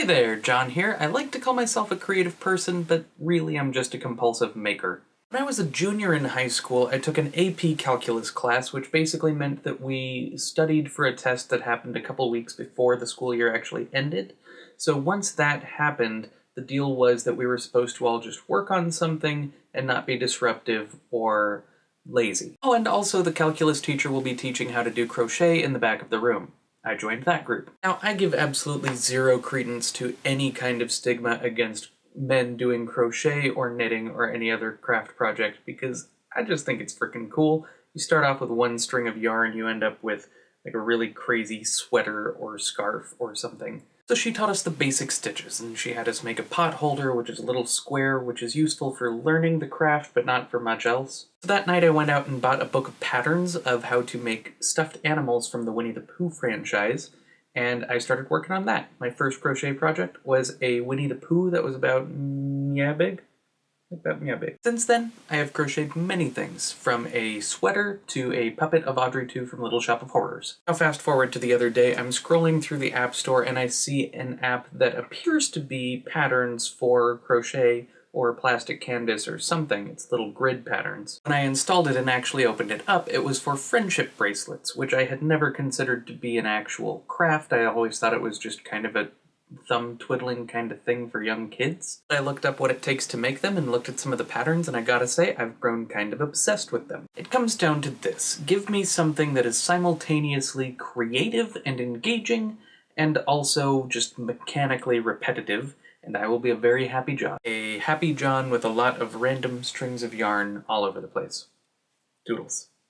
Hey there, John here. I like to call myself a creative person, but really I'm just a compulsive maker. When I was a junior in high school, I took an AP calculus class, which basically meant that we studied for a test that happened a couple weeks before the school year actually ended. So once that happened, the deal was that we were supposed to all just work on something and not be disruptive or lazy. Oh, and also the calculus teacher will be teaching how to do crochet in the back of the room. I joined that group. Now, I give absolutely zero credence to any kind of stigma against men doing crochet or knitting or any other craft project because I just think it's freaking cool. You start off with one string of yarn, you end up with like a really crazy sweater or scarf or something. So she taught us the basic stitches, and she had us make a pot holder, which is a little square, which is useful for learning the craft, but not for much else. So that night I went out and bought a book of patterns of how to make stuffed animals from the Winnie the Pooh franchise, and I started working on that. My first crochet project was a Winnie the Pooh that was about big. Since then, I have crocheted many things, from a sweater to a puppet of Audrey 2 from Little Shop of Horrors. Now fast forward to the other day, I'm scrolling through the App Store and I see an app that appears to be patterns for crochet or plastic canvas or something. It's little grid patterns. When I installed it and actually opened it up, it was for friendship bracelets, which I had never considered to be an actual craft. I always thought it was just kind of a thumb twiddling kind of thing for young kids. I looked up what it takes to make them and looked at some of the patterns, and I gotta say, I've grown kind of obsessed with them. It comes down to this: give me something that is simultaneously creative and engaging, and also just mechanically repetitive, and I will be a very happy John. A happy John with a lot of random strings of yarn all over the place. Doodles.